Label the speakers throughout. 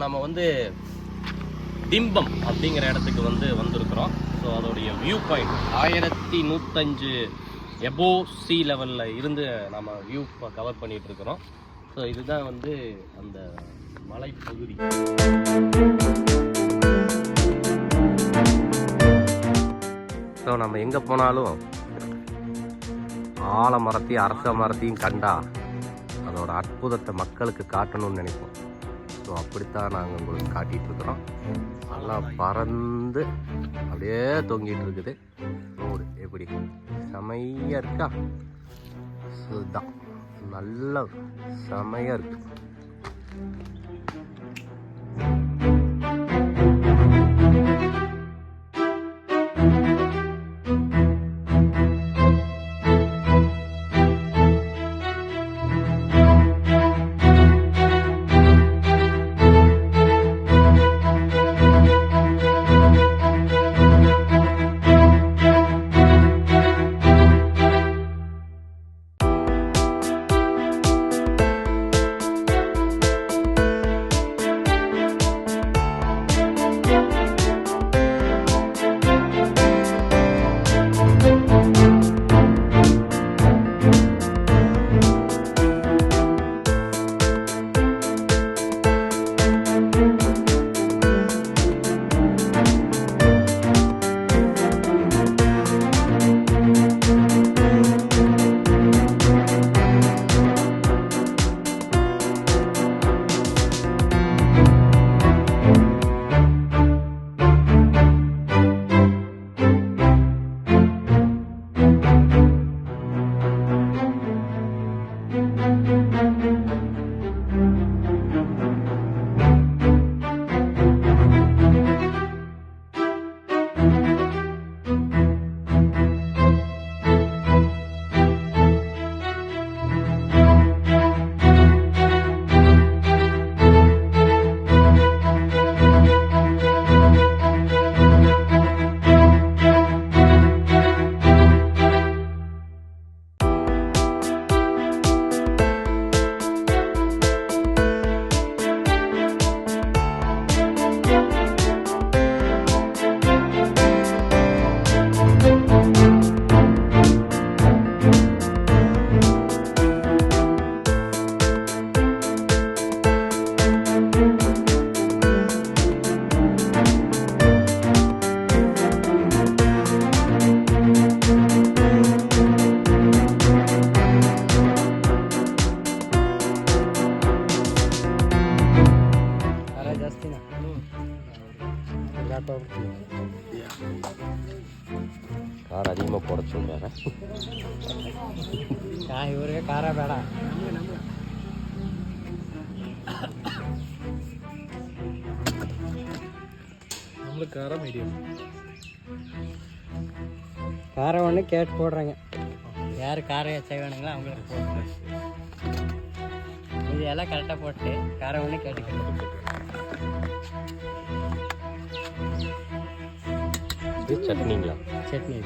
Speaker 1: நம்ம வந்து டிம்பம் அப்படிங்கிற இடத்துக்கு வந்திருக்கிறோம். ஸோ அதோடைய வியூ பாயிண்ட் 1105 எபோ சி லெவலில் இருந்து நம்ம வியூ கவர் பண்ணிட்டு இருக்கிறோம். ஸோ இதுதான் வந்து அந்த மலைப்பகுதி. ஸோ நம்ம எங்கே போனாலும் ஆலமரத்தையும் அரச மரத்தையும் கண்டா அதோட அற்புதத்தை மக்களுக்கு காட்டணும்னு நினைப்போம். ஸோ அப்படித்தான் நாங்கள் உங்களுக்கு காட்டிகிட்டு இருக்கிறோம். நல்லா பறந்து அப்படியே தொங்கிட்டு இருக்குது. ரோடு எப்படி செமையாக இருக்கா? இதுதான் நல்ல செமையாக இருக்கு. கார் அதிகமாக போட சொல்லுவாங்க. இவருக்கு காரா பேடா நம்மளுக்கு காரா மீடியம். காரை ஒன்று கேட்டு போடுறாங்க. யார் காரை செய்வானுங்களோ அவங்களுக்கு போடுறாங்க. இது எல்லாம் கரெக்டாக போட்டு காரை ஒன்று கேட்டு சட்னிங்களா? சட்னி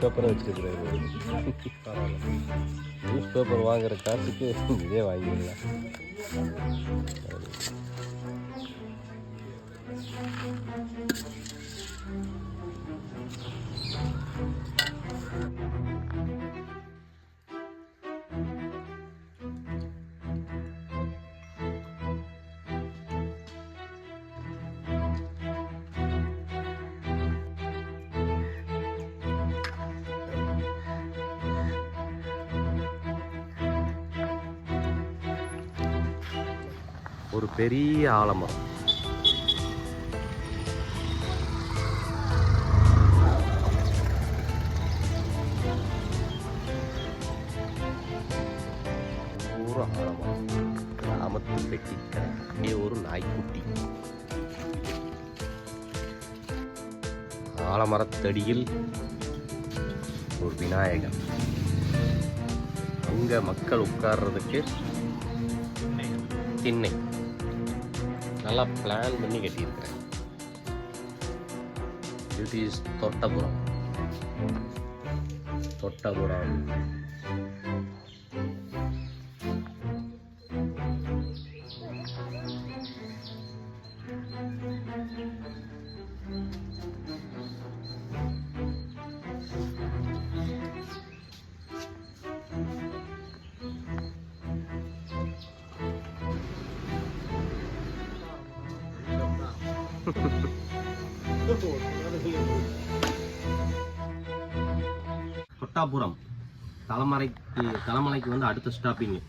Speaker 1: பேப்பரை வச்சுருக்குறாரு. நியூஸ் பேப்பர் வாங்குற காசுக்கு இதே வாங்கிடலாம். ஒரு பெரிய ஆலமரம். ஆலமரத்தடியில் ஒரு விநாயகர், அங்கே மக்கள் உட்கார்றதுக்கு திண்ணை நல்லா பிளான் பண்ணி கட்டியிருக்கிறேன். It is தொட்டபுரம். தொட்டாபுரம் தலைமலைக்கு வந்து அடுத்த ஸ்டாப்பிங்கு.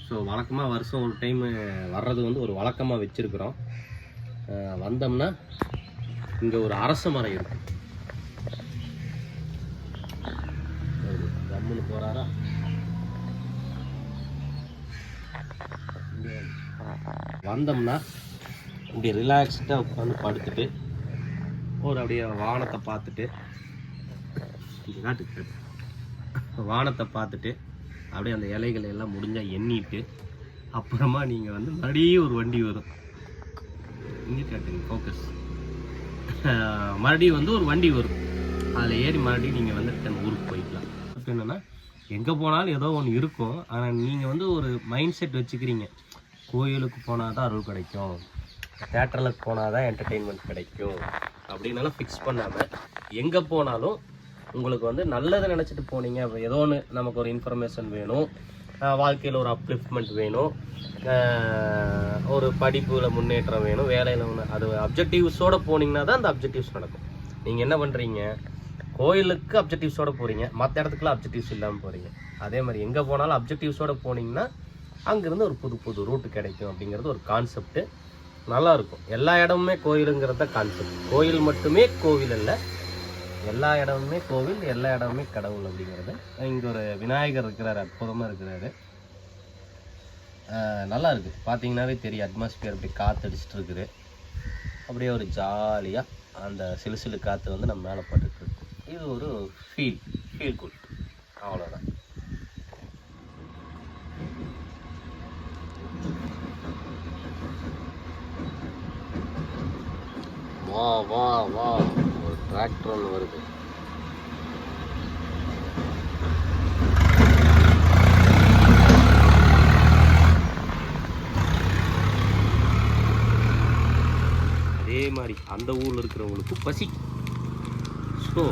Speaker 1: ஸோ வழக்கமாக வருஷம் ஒரு டைம் வர்றது வந்து ஒரு வழக்கமாக வச்சுருக்குறோம். வந்தோம்னா இங்கே ஒரு அரச மரம் இருக்கு. கம்முன்னு போகிறாரா? வந்தோம்னா இப்படி ரிலாக்ஸ்டாக உட்காந்து படுத்துட்டு ஒரு அப்படியே வானத்தை பார்த்துட்டு வானத்தை பார்த்துட்டு அப்படியே அந்த இலைகளை எல்லாம் முடிஞ்சால் எண்ணிட்டு அப்புறமா நீங்கள் வந்து மறுபடியும் ஒரு வண்டி வரும். இங்கே கேட்டுங்க ஃபோக்கஸ். மறுபடியும் வந்து ஒரு வண்டி வரும். அதில் ஏறி மறுபடியும் நீங்கள் வந்து அந்த ஊருக்கு போய்க்கலாம். இப்போ என்னென்னா எங்கே போனாலும் ஏதோ ஒன்று இருக்கும். ஆனால் நீங்கள் வந்து ஒரு மைண்ட் செட் வச்சுக்கிறீங்க, கோயிலுக்கு போனால் தான் அருள் கிடைக்கும், தேட்டருக்கு போனால் தான் என்டர்டெயின்மெண்ட் கிடைக்கும் அப்படின்னாலும் ஃபிக்ஸ் பண்ணாமல் எங்கே போனாலும் உங்களுக்கு வந்து நல்லதை நினச்சிட்டு போனீங்க. ஏதோ ஒன்று நமக்கு ஒரு இன்ஃபர்மேஷன் வேணும், வாழ்க்கையில் ஒரு அப்லிஃப்ட்மெண்ட் வேணும், ஒரு படிப்பில் முன்னேற்றம் வேணும், வேலையில் ஒன்று, அது அப்ஜெக்டிவ்ஸோடு போனீங்கன்னா தான் அந்த அப்ஜெக்டிவ்ஸ் நடக்கும். நீங்கள் என்ன பண்ணுறீங்க, கோயிலுக்கு அப்ஜெக்டிவ்ஸோடு போகிறீங்க, மற்ற இடத்துக்குலாம் அப்ஜெக்டிவ்ஸ் இல்லாமல் போகிறீங்க. அதே மாதிரி எங்கே போனாலும் அப்ஜெக்டிவ்ஸோடு போனீங்கன்னா அங்கேருந்து ஒரு புது புது ரூட்டு கிடைக்கும் அப்படிங்கிறது ஒரு கான்செப்ட்டு. நல்லாயிருக்கும். எல்லா இடமுமே கோயிலுங்கிறது தான் கான்செப்ட். கோயில் மட்டுமே கோவில் அல்ல, எல்லா இடமுமே கோவில், எல்லா இடமுமே கடவுள் அப்படிங்கிறது. இங்கே ஒரு விநாயகர் இருக்கிறாரு, அற்புதமாக இருக்கிறாரு. நல்லா இருக்குது, பார்த்தீங்கன்னாவே தெரியும். அட்மாஸ்பியர் அப்படி காற்று அடிச்சுட்டு இருக்குது. அப்படியே ஒரு ஜாலியாக அந்த சிலு சிலு காற்று வந்து நம்ம மேலே பட்டுட்டு இருக்கு. இது ஒரு ஃபீல் குட், அவ்வளோதான். வா வா வா, ஒரு டிராக்டர் ஒன்று வருது. அதே மாதிரி அந்த ஊரில் இருக்கிறவங்களுக்கு பசி. ஸோ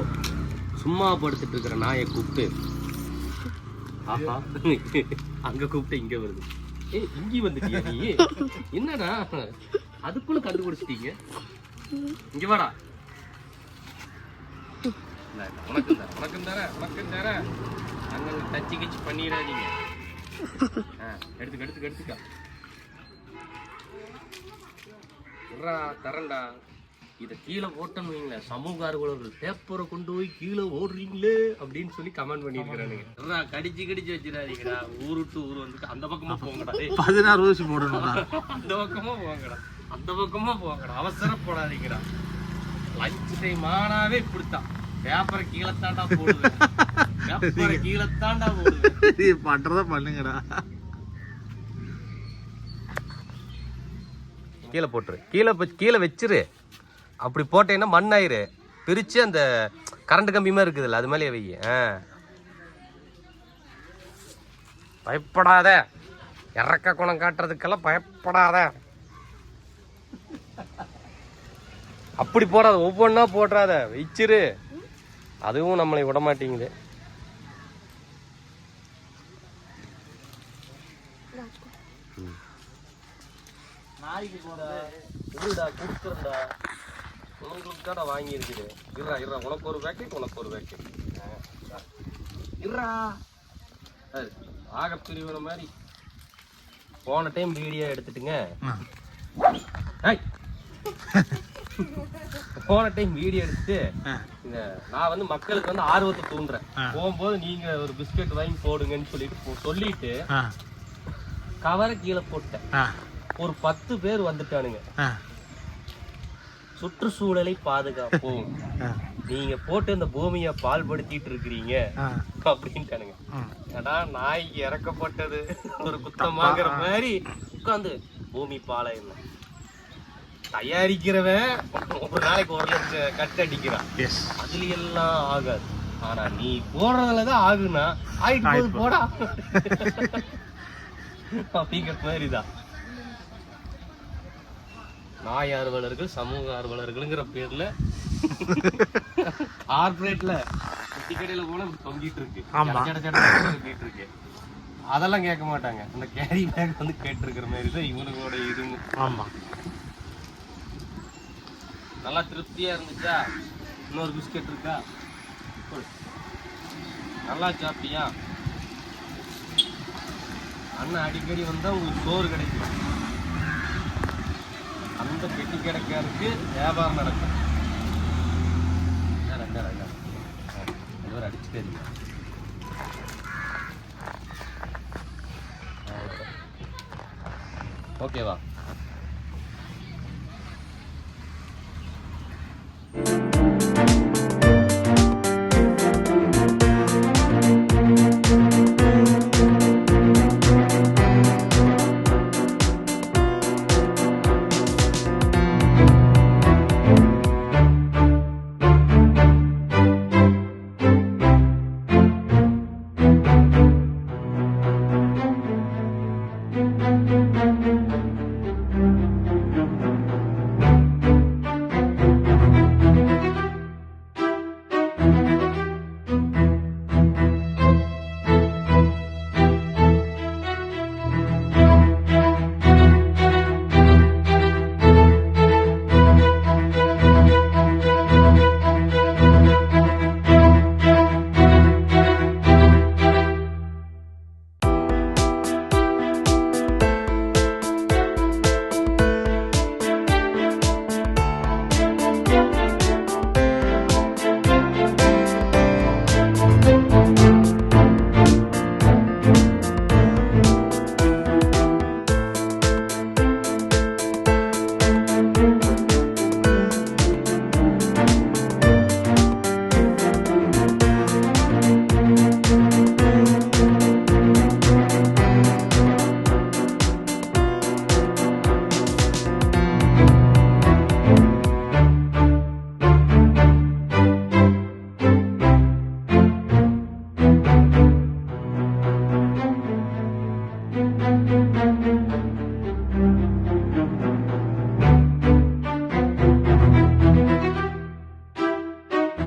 Speaker 1: சும்மா படுத்துட்டு இருக்கிற நாயை கூப்பிட்டு, ஆஹா அங்கே கூப்பிட்டு இங்கே வருது. இங்கே வந்துட்டியா நீ? என்னடா அதுக்குள்ள கண்டுபிடிச்சிட்டீங்க? இங்க வாடா. உனக்கும் தர அங்க டச்சு கிச்சு பண்ணிடாதீங்க. எடுத்துக்கா தரண்டா. இதை கீழே போட்டோன்னு வைங்களேன், சமூக ஆர்வலர்கள் பேப்பரை கொண்டு போய் கீழே ஓடுறீங்களே அப்படின்னு சொல்லி கமெண்ட் பண்ணிருக்கிறானுங்க. கடிச்சு வச்சிடாதீங்கடா. ஊரு டு ஊர் வந்து அந்த பக்கமா போங்கடா.
Speaker 2: 16 ஊசி போடணும்.
Speaker 1: அந்த பக்கமா போங்கடா, அவசரப்படாதீங்கடா. லஞ்ச் டைம் ஆனாவே இப்படித்தான், பேப்பரை கீழே தாண்டா போடுவேன்.
Speaker 2: பண்றத பண்ணுங்கடா.
Speaker 1: கீழே போட்டுரு, கீழே வச்சிரு. அப்படி போட்டேன்னா மண்ணாயிரு, பிரிச்சு அந்த கரண்ட் கம்பியுமே இருக்குதுல்ல அது மேலே வை. பயப்படாத, இறக்க குணம் காட்டுறதுக்கெல்லாம் பயப்படாத. அப்படி போடாத, ஒவ்வொன்றா போடுறாத, வச்சிரு. அதுவும் நம்மளை விட மாட்டேங்குது. உங்களுக்கு தான் வாங்கி இருக்குது. உனக்கு ஒரு பேக்கெட், ஆக பிரிவின மாதிரி போன டைம் வீடியோ எடுத்துட்டுங்க. போன டைம் வீடியோ எடுத்து நான் வந்து மக்களுக்கு வந்து ஆர்வத்தை தூண்டுறேன். போகும்போது நீங்க ஒரு பிஸ்கட் வாங்கி போடுங்கன்னு சொல்லிட்டு கவரை கீழே போட்டேன். ஒரு 10 பேர் வந்துட்டானுங்க. சுற்றுச்சூழலை பாதுகாப்போம், நீங்க போட்டு இந்த பூமியை பால்படுத்திட்டு இருக்கிறீங்க அப்படின்ட்டானுங்க. ஏன்னா நாய்க்கு இறக்கப்பட்டது ஒரு குத்தமாங்கிற மாதிரி உட்காந்து பூமி பாலை தயாரிக்கிறவன் ஒரு நாளைக்கு 1 லட்சம் கட்டு அடிக்கிறான், அதுல எல்லாம் ஆகாது. ஆனா நீ போடுறதுலதான் ஆகுனா ஆயிட்டு போது போடா அப்படிங்கிற மாதிரிதான். நாய் ஆர்வலர்கள் சமூக ஆர்வலர்கள்ங்கிற பேர்ல கார்பரேட்ல குட்டி கடையில போல தொங்கிட்டு இருக்கு, தொங்கிட்டு இருக்கு. அதெல்லாம் கேட்க மாட்டாங்க, அந்த கேரி பேக் வந்து கேட்டு இருக்கிற மாதிரி தான் இவனுங்களோட இதுங்க.
Speaker 2: ஆமா,
Speaker 1: நல்லா திருப்தியா இருந்துச்சா? இன்னொரு பிஸ்கெட் இருக்கா? நல்லா சாப்பிட்டியா? அண்ணன் அடிக்கடி வந்தா உங்களுக்கு சோறு கிடைக்கும், அந்த பெட்டி கிடைக்கிறதுக்கு வியாபாரம் நடக்கும். அடிச்சுட்டே இருக்கு. ஓகேவா?